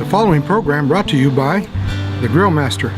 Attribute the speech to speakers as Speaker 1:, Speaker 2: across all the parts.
Speaker 1: following program brought to you by the Grill Master.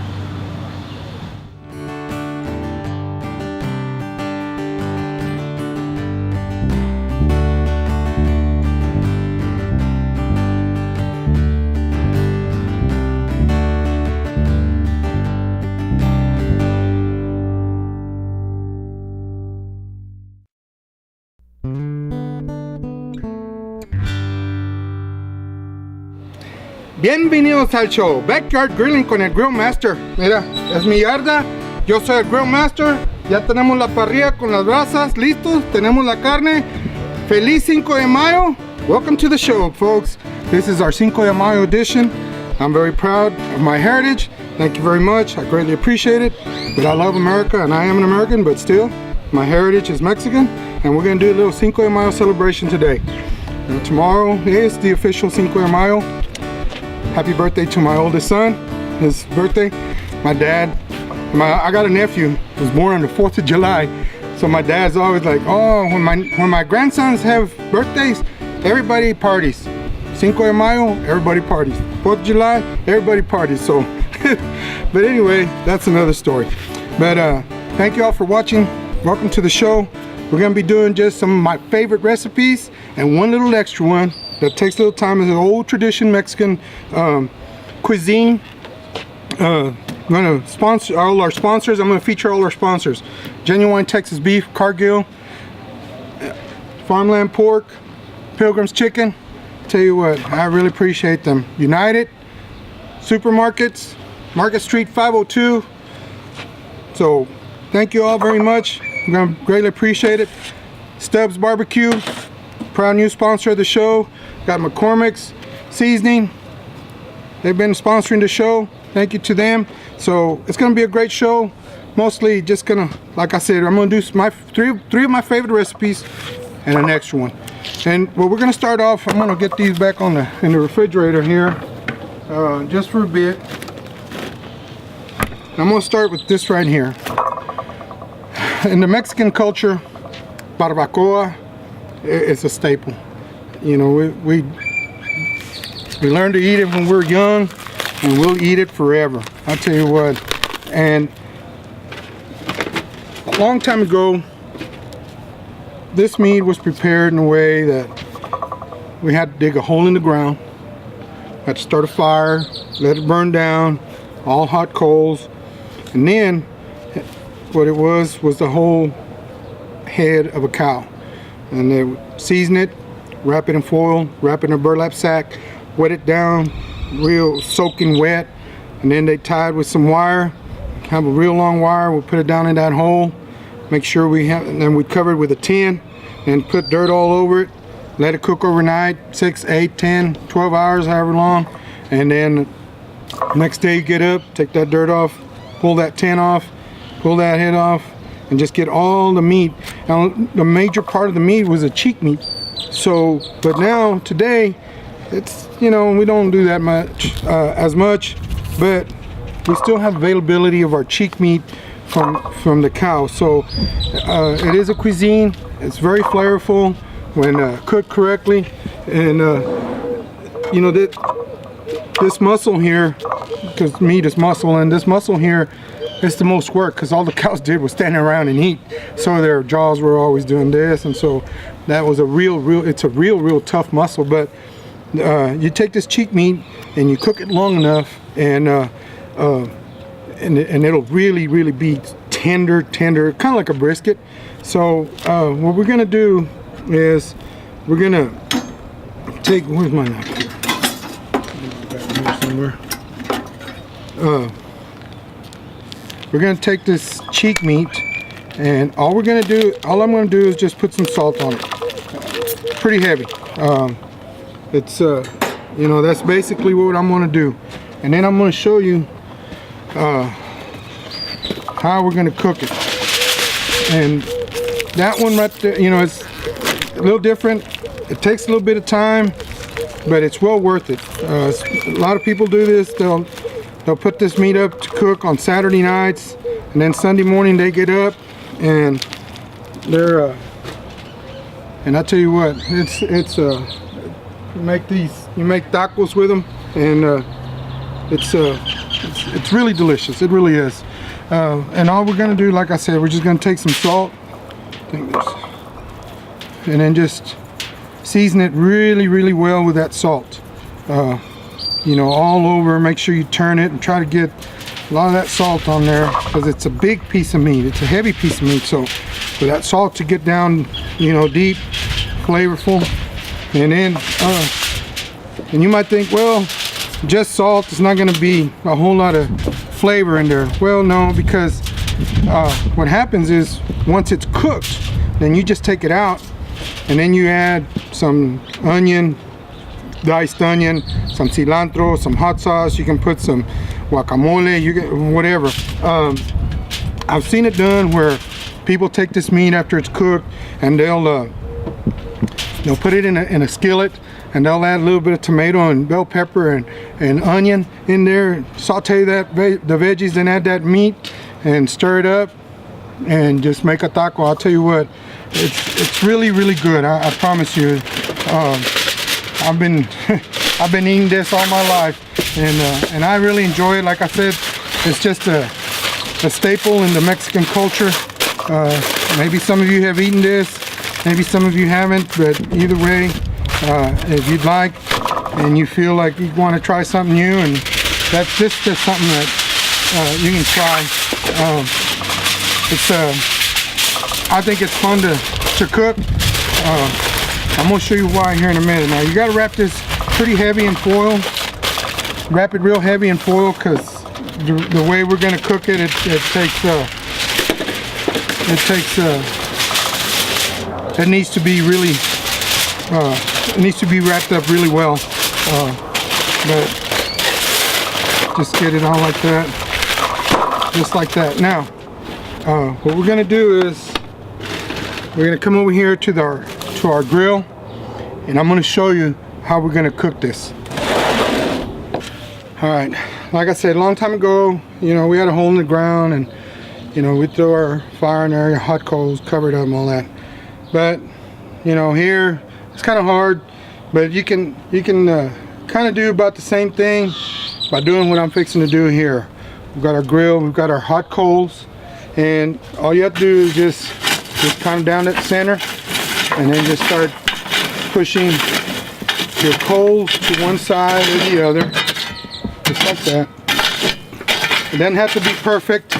Speaker 1: Bienvenidos al show Backyard Grilling con el Grill Master. Mira, es mi yarda, yo soy el Grill Master. Ya tenemos la parrilla con las brasas listos, tenemos la carne. Feliz Cinco de Mayo. Welcome to the show, folks. This is our Cinco de Mayo edition. I'm very proud of my heritage. Thank you very much. I greatly appreciate it. But I love America and I am an American, but still my heritage is Mexican, and we're gonna do a little Cinco de Mayo celebration today. Now, tomorrow is the official Cinco de Mayo. Happy birthday to my oldest son, his birthday. My dad, I got a nephew who was born on the 4th of July. So my dad's always like, oh, when my grandsons have birthdays, everybody parties. Cinco de Mayo, everybody parties. 4th of July, everybody parties. So, but anyway, that's another story. But thank you all for watching. Welcome to the show. We're gonna be doing just some of my favorite recipes and one little extra one that takes a little time. Is an old tradition Mexican cuisine. I'm gonna sponsor all our sponsors. I'm gonna feature all our sponsors: Genuine Texas Beef, Cargill, Farmland Pork, Pilgrim's Chicken. Tell you what, I really appreciate them. United Supermarkets, Market Street 502. So thank you all very much. I'm gonna greatly appreciate it. Stubbs Barbecue, proud new sponsor of the show. Got McCormick's Seasoning. They've been sponsoring the show. Thank you to them. So it's gonna be a great show. Mostly just gonna, like I said, I'm gonna do my three of my favorite recipes and an extra one. And well, we're gonna start off. I'm gonna get these back in the refrigerator here, just for a bit. I'm gonna start with this right here. In the Mexican culture, barbacoa is a staple. You know, we learn to eat it when we're young, and we'll eat it forever. I'll tell you what. And a long time ago, this meat was prepared in a way that we had to dig a hole in the ground, had to start a fire, let it burn down, all hot coals, and then what it was the whole head of a cow. And they would season it, wrap it in foil, wrap it in a burlap sack, wet it down, real soaking wet, and then they tied with some wire, have a real long wire. We'll put it down in that hole, make sure we have, and then we cover it with a tin and put dirt all over it, let it cook overnight, 6, 8, 10, 12 hours, however long. And then next day you get up, take that dirt off, pull that tin off, pull that head off, and just get all the meat. Now, the major part of the meat was the cheek meat. So, but now today, it's, you know, we don't do that much, as much, but we still have availability of our cheek meat from the cow. So, it is a cuisine. It's very flavorful when cooked correctly, and you know, this muscle here, because meat is muscle, and this muscle here, it's the most work, because all the cows did was stand around and eat. So their jaws were always doing this, and so that was it's a real tough muscle. But you take this cheek meat and you cook it long enough, and it'll really be tender, kind of like a brisket. So what we're gonna do is we're gonna take, where's my knife here? Back here somewhere. We're gonna take this cheek meat, and all I'm gonna do is just put some salt on it. Pretty heavy. It's you know, that's basically what I'm gonna do. And then I'm gonna show you how we're gonna cook it. And that one right there, you know, it's a little different. It takes a little bit of time, but it's well worth it. A lot of people do this. They'll put this meat up to cook on Saturday nights, and then Sunday morning they get up and they're and I tell you what, you make tacos with them. and it's really delicious. It really is. And all we're gonna do, like I said, we're just gonna take some salt, and then just season it really well with that salt. You know, all over. Make sure you turn it and try to get a lot of that salt on there, because it's a big piece of meat. It's a heavy piece of meat, so for that salt to get down, you know, deep, flavorful. And then and you might think, well, just salt is not going to be a whole lot of flavor in there. Well, no, because what happens is once it's cooked, then you just take it out, and then you add some onion, diced onion, some cilantro, some hot sauce. You can put some guacamole, you get whatever. I've seen it done where people take this meat after it's cooked, and they'll put it in a skillet, and they'll add a little bit of tomato and bell pepper and onion in there, saute the veggies, and add that meat and stir it up and just make a taco. I'll tell you what, it's really good. I promise you. I've been eating this all my life, and I really enjoy it. Like I said, it's just a staple in the Mexican culture. Maybe some of you have eaten this, maybe some of you haven't, but either way, if you'd like and you feel like you want to try something new, and that's just something that you can try. I think it's fun to cook. I'm going to show you why here in a minute. Now, you got to wrap this pretty heavy in foil. Wrap it real heavy in foil, because the way we're going to cook it, it needs to be really, it needs to be wrapped up really well. But just get it on like that, just like that. Now, what we're going to do is we're going to come over here to our grill, and I'm going to show you how we're going to cook this. All right, like I said, a long time ago, you know, we had a hole in the ground, and you know, we throw our fire in there, hot coals, covered up and all that. But you know, here it's kind of hard, but you can kind of do about the same thing by doing what I'm fixing to do here. We've got our grill, we've got our hot coals, and all you have to do is just kind of down that center, and then just start pushing your coals to one side or the other, just like that. It doesn't have to be perfect,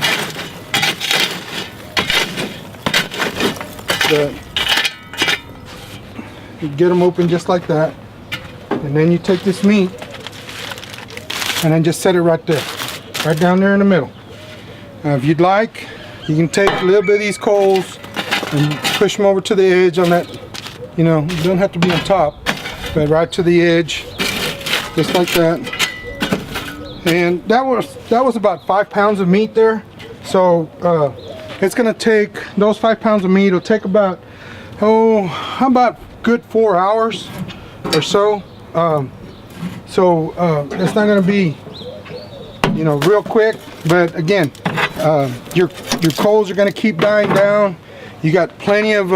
Speaker 1: but you get them open just like that, and then you take this meat and then just set it right there, right down there in the middle. If you'd like, you can take a little bit of these coals and push them over to the edge on that. You know, you don't have to be on top, but right to the edge, just like that. And that was about 5 pounds of meat there. So it's gonna take, those 5 pounds of meat will take about, how about good 4 hours or so. It's not gonna be, you know, real quick, but again, your coals are gonna keep dying down. You got plenty of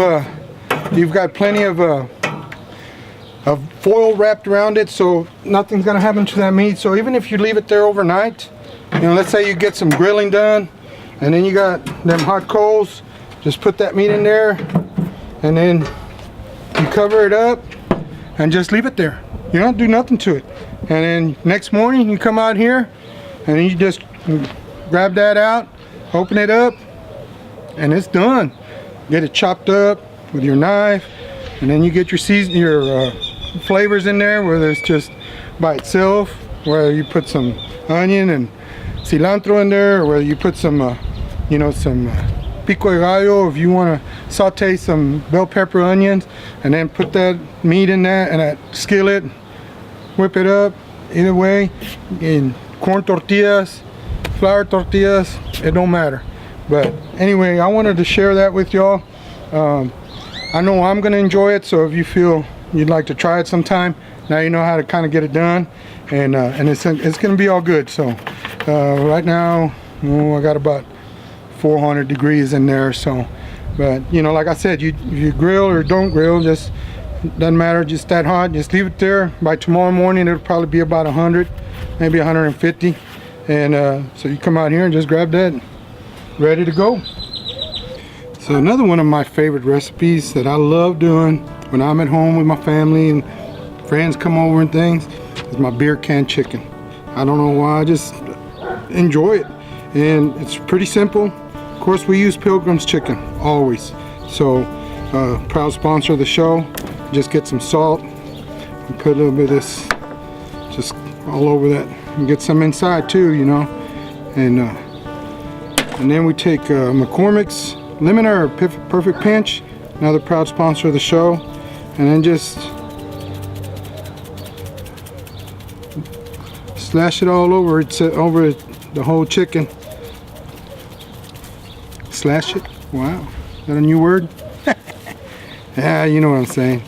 Speaker 1: foil wrapped around it, so nothing's gonna happen to that meat. So even if you leave it there overnight, you know, let's say you get some grilling done, and then you got them hot coals, just put that meat in there, and then you cover it up and just leave it there. You don't do nothing to it. And then next morning you come out here, and then you just grab that out, open it up, and it's done. Get it chopped up with your knife, and then you get your flavors in there, whether it's just by itself, whether you put some onion and cilantro in there, or whether you put some you know, some pico de gallo, if you want to saute some bell pepper onions, and then put that meat in that and that skillet, whip it up. Either way, in corn tortillas, flour tortillas, it don't matter. But anyway, I wanted to share that with y'all. I know I'm gonna enjoy it, so if you feel you'd like to try it sometime, now you know how to kind of get it done, and it's gonna be all good. So right now, I got about 400 degrees in there. So, but you know, like I said, you grill or don't grill, just doesn't matter, just that hot. Just leave it there. By tomorrow morning it'll probably be about 100, maybe 150. And so you come out here and just grab that, ready to go. So another one of my favorite recipes that I love doing when I'm at home with my family and friends come over and things is my beer can chicken. I don't know why, I just enjoy it. And it's pretty simple. Of course, we use Pilgrim's chicken, always. So, proud sponsor of the show. Just get some salt and put a little bit of this just all over that. And get some inside too, you know. And then we take McCormick's Lemon Herb Perfect Pinch, another proud sponsor of the show. And then just slash it all over. It's over the whole chicken. Slash it. Wow, is that a new word? Yeah, you know what I'm saying.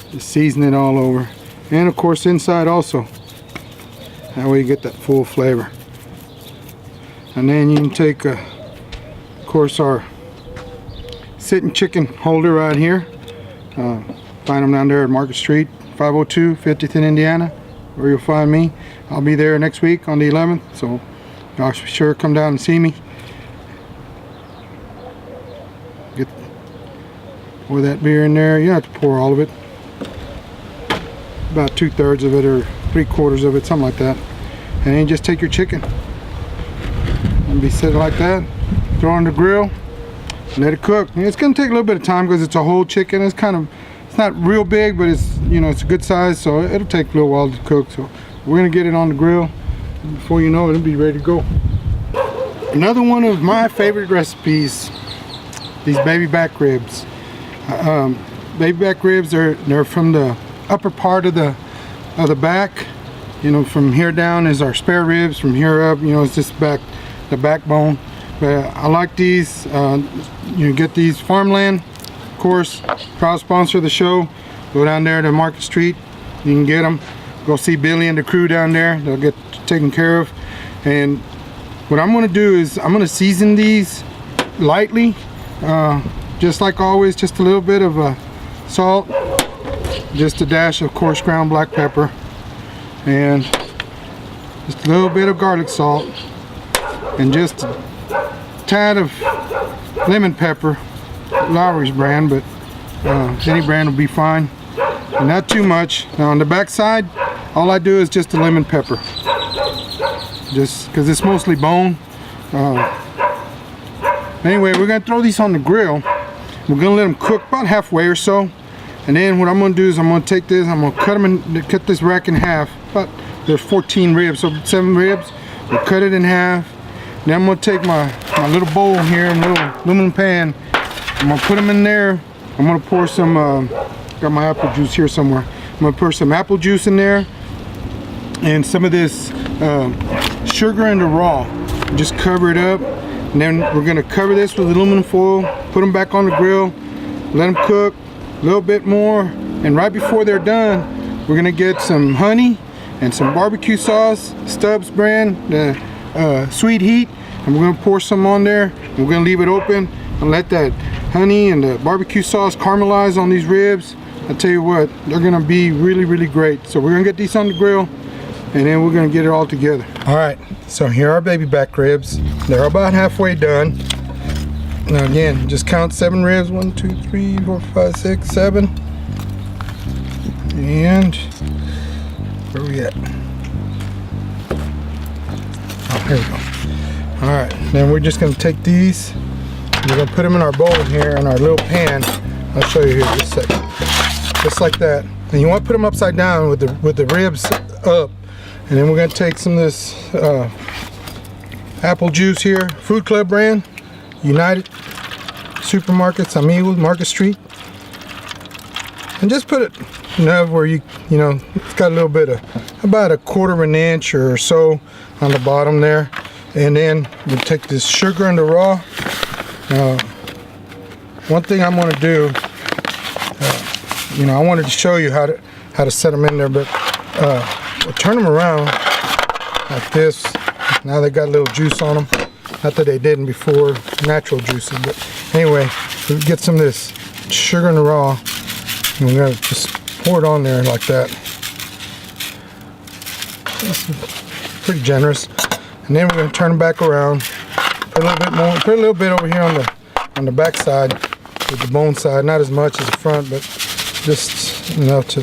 Speaker 1: Just season it all over, and of course inside also. That way you get that full flavor. And then you can take, of course, our sitting chicken holder right here. Find them down there at Market Street, 502 50th in Indiana, where you'll find me. I'll be there next week on the 11th, so y'all should sure come down and see me. Get pour that beer in there. You don't have to pour all of it. About 2/3 of it or 3/4 of it, something like that. And then you just take your chicken and be set like that. Throw it on the grill. Let it cook. It's gonna take a little bit of time because it's a whole chicken. It's not real big, but it's, you know, it's a good size, so it'll take a little while to cook. So we're gonna get it on the grill. Before you know it, it'll be ready to go. Another one of my favorite recipes, these baby back ribs. Baby back ribs, they're from the upper part of the back. You know, from here down is our spare ribs. From here up, you know, it's just the backbone. But I like these. You get these Farmland, of course, proud sponsor of the show. Go down there to Market Street, you can get them. Go see Billy and the crew down there. They'll get taken care of. And what I'm going to do is I'm going to season these lightly, just like always. Just a little bit of salt, just a dash of coarse ground black pepper, and just a little bit of garlic salt, and just tad of lemon pepper, Lowry's brand, but any brand will be fine, and not too much. Now on the back side, all I do is just a lemon pepper, just because it's mostly bone. Anyway, we're gonna throw these on the grill. We're gonna let them cook about halfway or so, and then what I'm gonna do is I'm gonna take this, I'm gonna cut this rack in half. But there's 14 ribs, so 7 ribs. We'll cut it in half. Then I'm gonna take my little bowl here, a little aluminum pan. I'm gonna put them in there. I'm gonna pour some, got my apple juice here somewhere. I'm gonna pour some apple juice in there and some of this sugar in the raw. Just cover it up, and then we're gonna cover this with aluminum foil, put them back on the grill, let them cook a little bit more, and right before they're done, we're gonna get some honey and some barbecue sauce, Stubbs brand, Sweet Heat, and we're gonna pour some on there. We're gonna leave it open and let that honey and the barbecue sauce caramelize on these ribs. I tell you what, they're gonna be really, really great. So we're gonna get these on the grill, and then we're gonna get it all together. All right, so here are baby back ribs. They're about halfway done. Now again, just count 7 ribs. 1, 2, 3, 4, 5, 6, 7. And where are we at? Oh, here we go. All right, then we're just gonna take these. We're gonna put them in our bowl here in our little pan. I'll show you here in just a second. Just like that. And you want to put them upside down with the ribs up. And then we're gonna take some of this apple juice here, Food Club brand, United Supermarkets, Amigos, Market Street. And just put it enough where you know, it's got a little bit of, about 1/4 of an inch or so on the bottom there. And then we'll take this sugar and the raw. One thing I'm gonna do, you know, I wanted to show you how to set them in there, but we'll turn them around like this. Now they got a little juice on them. Not that they didn't before, natural juices, but anyway, we'll get some of this sugar and the raw. And we're gonna just pour it on there like that. That's pretty generous. And then we're going to turn them back around. Put a little bit more. Put a little bit over here on the back side, with the bone side. Not as much as the front, but just enough to.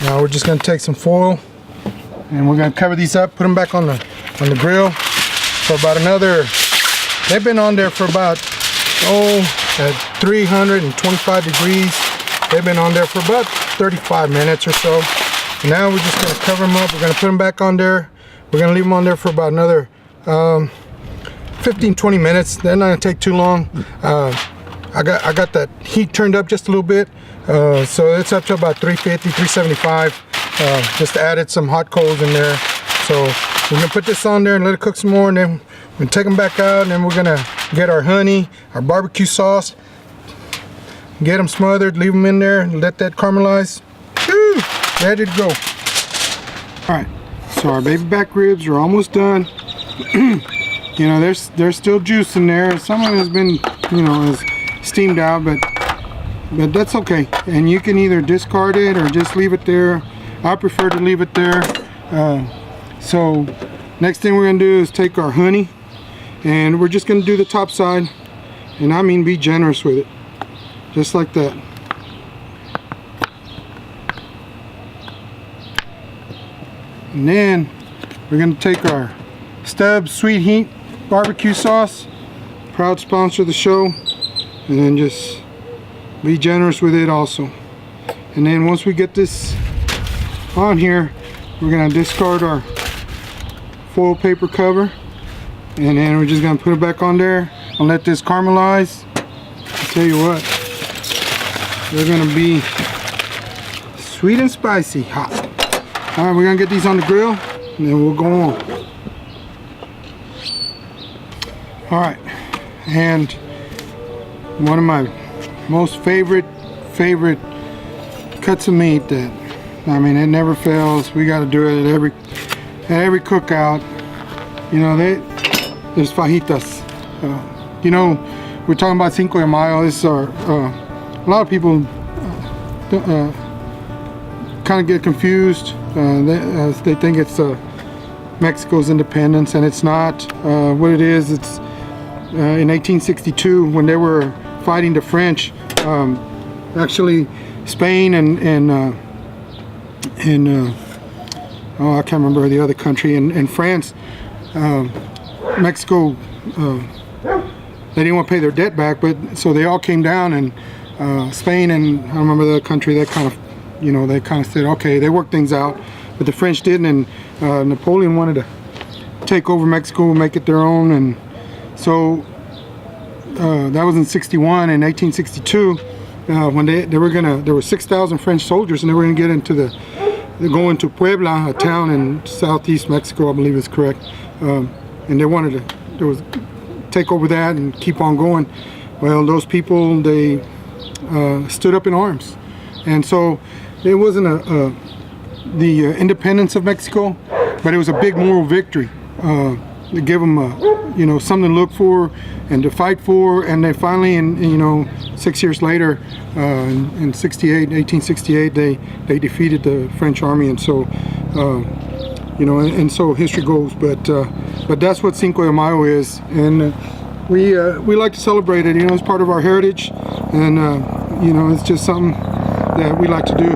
Speaker 1: Now we're just going to take some foil, and we're going to cover these up. Put them back on the grill for about another. They've been on there for about at 325 degrees. They've been on there for about 35 minutes or so. And now we're just going to cover them up. We're going to put them back on there. We're going to leave them on there for about another 15-20 minutes. They're not going to take too long. I got that heat turned up just a little bit, so it's up to about 350, 375. Just added some hot coals in there. So we're going to put this on there and let it cook some more, and then we're going to take them back out, and then we're going to get our honey, our barbecue sauce, get them smothered, leave them in there, and let that caramelize. Woo! Ready to go. Alright, so our baby back ribs are almost done. You know, there's still juice in there. Some of it has been, you know, is steamed out, but that's okay. And you can either discard it or just leave it there. I prefer to leave it there. So next thing we're going to do is take our honey, and we're just going to do the top side, and I mean be generous with it, just like that. And then we're going to take our Stubbs Sweet Heat barbecue sauce, proud sponsor of the show, and then just be generous with it also. And then once we get this on here, we're going to discard our foil paper cover, and then we're just going to put it back on there and let this caramelize. I'll tell you what, they're going to be sweet and spicy hot. Alright, we're going to get these on the grill, and then we'll go on. Alright, and one of my most favorite cuts of meat that, I mean, it never fails. We got to do it at every cookout. You know, there's fajitas. You know, we're talking about Cinco de Mayo. This is our, a lot of people kind of get confused. They think it's Mexico's independence, and it's not. What it is, it's in 1862 when they were fighting the French. Actually, Spain and I can't remember the other country, in France, Mexico, they didn't want to pay their debt back, but so they all came down, and Spain and I don't remember the other country, that kind of, you know, they kind of said, okay, they worked things out, but the French didn't, and Napoleon wanted to take over Mexico and make it their own, and so that was in 61. In 1862, when there were 6,000 French soldiers, and they were going to get into go into Puebla, a town in southeast Mexico, I believe is correct, and they wanted to take over that and keep on going. Well, those people, they stood up in arms, and so it wasn't the independence of Mexico, but it was a big moral victory. To give them you know, something to look for and to fight for, and they finally, you know, 6 years later, in 1868, they defeated the French army, and so you know, and so history goes. But that's what Cinco de Mayo is, and we like to celebrate it. You know, it's part of our heritage, and you know, it's just something that we like to do.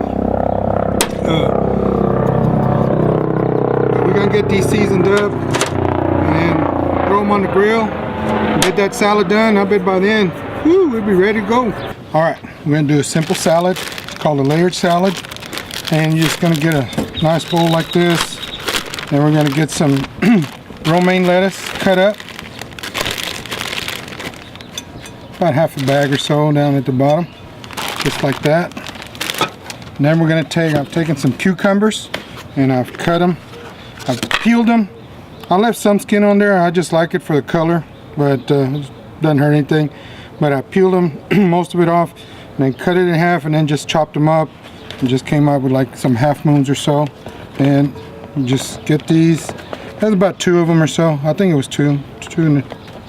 Speaker 1: We're gonna get these seasoned up and throw them on the grill, get that salad done. I bet by then, whoo, we'll be ready to go. All right, we're gonna do a simple salad called a layered salad, and you're just gonna get a nice bowl like this. Then we're gonna get some romaine lettuce cut up, about half a bag or so down at the bottom, just like that. And then we're gonna I've taken some cucumbers and I've cut them, I've peeled them. I left some skin on there. I just like it for the color, but it doesn't hurt anything. But I peeled them, most of it off, and then cut it in half, and then just chopped them up, and just came out with like some half moons or so. And you just get these. There's about 2 of them or so. I think it was 2.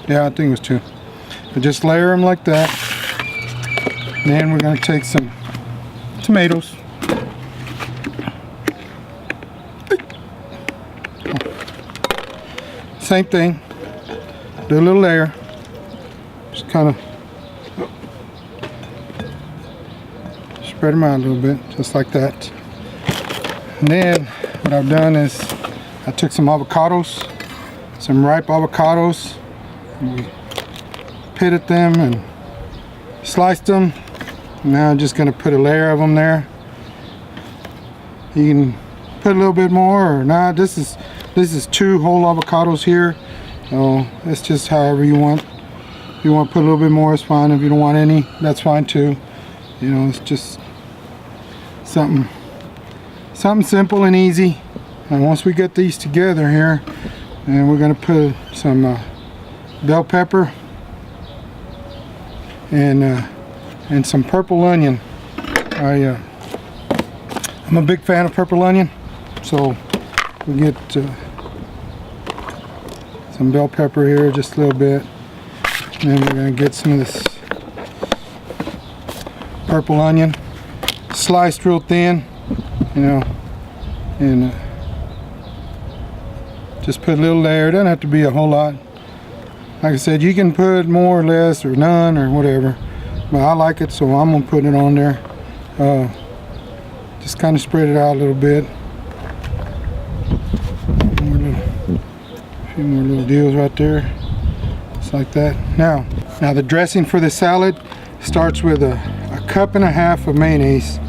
Speaker 1: Yeah, I think it was 2. But just layer them like that. Then we're going to take some tomatoes. Same thing. Do a little layer. Just kind of spread them out a little bit, just like that. And then what I've done is I took some avocados, some ripe avocados, and we pitted them and sliced them. Now I'm just going to put a layer of them there. You can put a little bit more or not. This is 2 whole avocados here. So it's just however you want. If you want to put a little bit more, it's fine. If you don't want any, that's fine too. You know, it's just something simple and easy. And once we get these together here, and we're going to put some bell pepper and some purple onion. I'm a big fan of purple onion, so we get some bell pepper here, just a little bit, and then we're going to get some of this purple onion sliced real thin, you know, and just put a little layer. It doesn't have to be a whole lot. Like I said, you can put more or less or none or whatever, but I like it, so I'm gonna put it on there. Just kind of spread it out a little bit. A few more little deals right there, just like that. Now the dressing for the salad starts with a 1.5 cups of mayonnaise.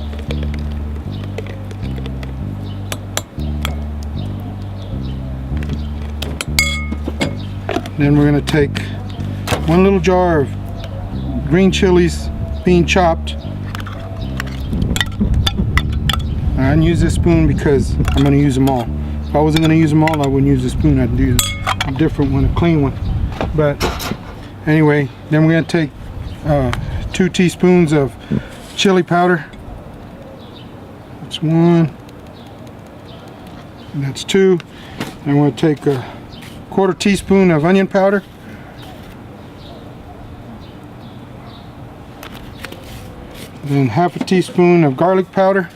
Speaker 1: Then we're going to take 1 little jar of green chilies being chopped. I didn't use this spoon because I'm going to use them all. If I wasn't going to use them all, I wouldn't use the spoon. I'd use a different one, a clean one. But anyway, then we're going to take 2 teaspoons of chili powder. That's 1. And that's 2. And we'll take a 1/4 teaspoon of onion powder. Then 1/2 teaspoon of garlic powder.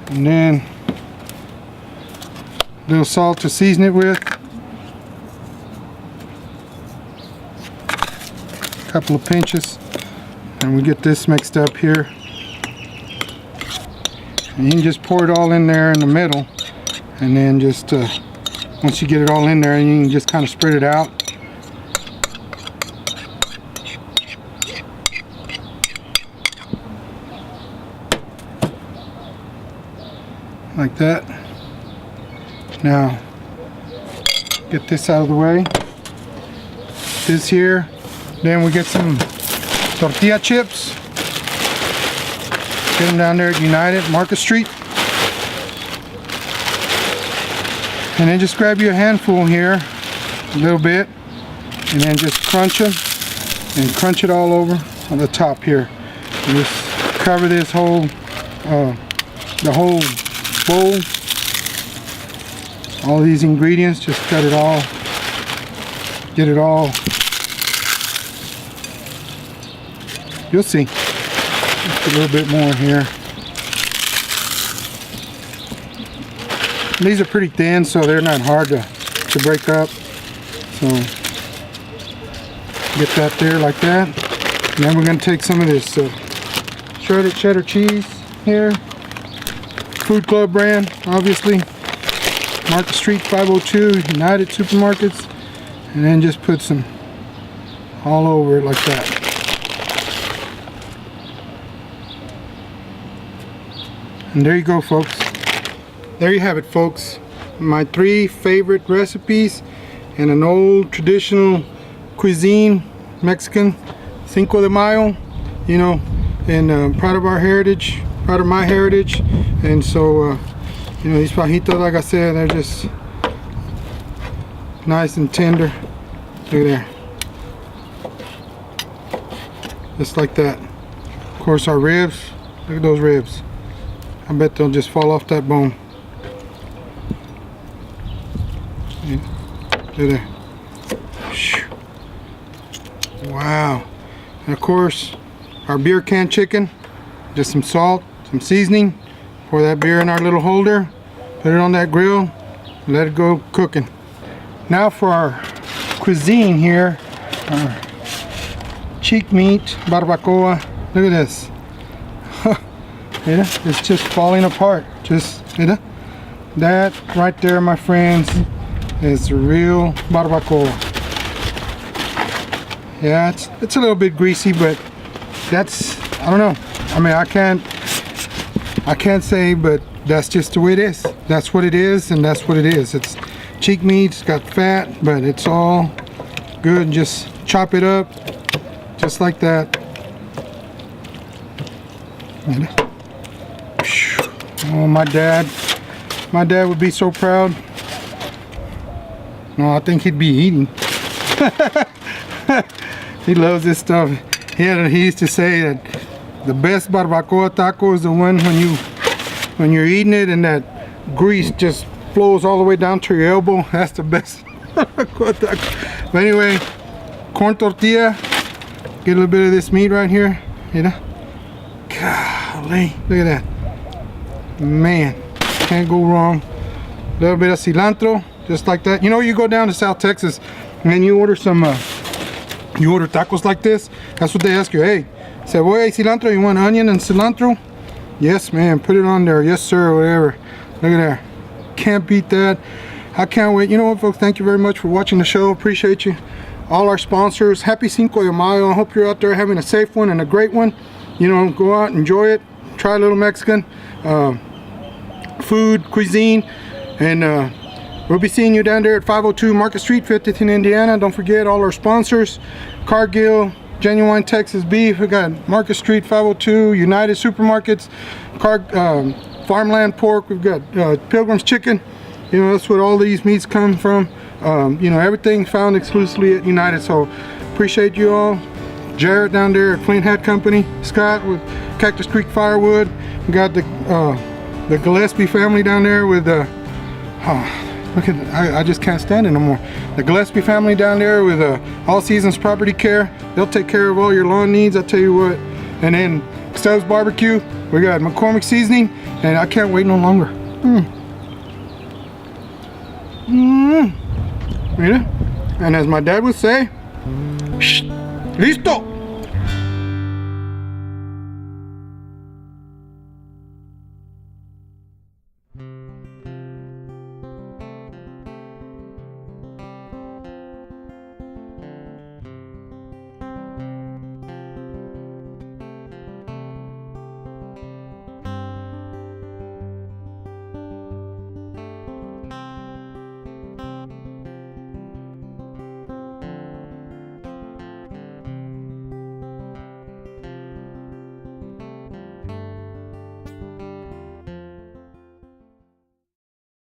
Speaker 1: And then a little salt to season it with. A couple of pinches. And we get this mixed up here. And you can just pour it all in there in the middle, and then just once you get it all in there, you can just kind of spread it out. Like that. Now, get this out of the way. This here. Then we get some tortilla chips. Get them down there at United Market Street. And then just grab you a handful here, a little bit, and then just crunch them and crunch it all over on the top here. And just cover this whole, the whole bowl. All these ingredients, just cut it all, get it all. You'll see. Just a little bit more here. These are pretty thin, so they're not hard to break up. So get that there like that. And then we're going to take some of this shredded cheddar cheese here. Food Club brand, obviously. Market Street 502, United Supermarkets. And then just put some all over it like that. And there you go, folks. There you have it, folks. My 3 favorite recipes in an old traditional cuisine, Mexican, Cinco de Mayo, you know, and proud of our heritage, proud of my heritage. And so, you know, these fajitas, like I said, they're just nice and tender. Look at there. Just like that. Of course, our ribs, look at those ribs. I bet they'll just fall off that bone. Look there. Wow. And of course, our beer can chicken. Just some salt, some seasoning. Pour that beer in our little holder. Put it on that grill. Let it go cooking. Now for our cuisine here. Our cheek meat, barbacoa. Look at this. It's just falling apart. Just, that right there, my friends, is real barbacoa. Yeah, it's a little bit greasy, but that's, I don't know. I mean, I can't say, but that's just the way it is. That's what it is, and that's what it is. It's cheek meat, it's got fat, but it's all good. Just chop it up, just like that. Oh, my dad would be so proud. No, I think he'd be eating. He loves this stuff. He used to say that the best barbacoa taco is the one when you're eating it and that grease just flows all the way down to your elbow. That's the best barbacoa taco. But anyway, corn tortilla. Get a little bit of this meat right here. Golly, look at that. Man, can't go wrong. A little bit of cilantro, just like that. You know, you go down to South Texas and you order some, you order tacos like this. That's what they ask you. Hey, cebolla y cilantro, you want onion and cilantro? Yes, man, put it on there. Yes, sir, whatever. Look at there. Can't beat that. I can't wait. You know what, folks? Thank you very much for watching the show. Appreciate you. All our sponsors. Happy Cinco de Mayo. I hope you're out there having a safe one and a great one. You know, go out, enjoy it. Try a little Mexican food, cuisine, and we'll be seeing you down there at 502 Market Street, 50th in Indiana. Don't forget all our sponsors: Cargill, Genuine Texas Beef. We got Market Street, 502, United Supermarkets, Farmland Pork. We've got Pilgrim's Chicken. You know, that's what all these meats come from. You know, everything found exclusively at United. So appreciate you all. Jared down there at Flint Hat Company, Scott with Cactus Creek Firewood. We got the Gillespie family down there with look at, I just can't stand it no more. The Gillespie family down there with All Seasons Property Care. They'll take care of all your lawn needs, I'll tell you what. And then Stubbs Barbecue, we got McCormick Seasoning, and I can't wait no longer. And as my dad would say, listo.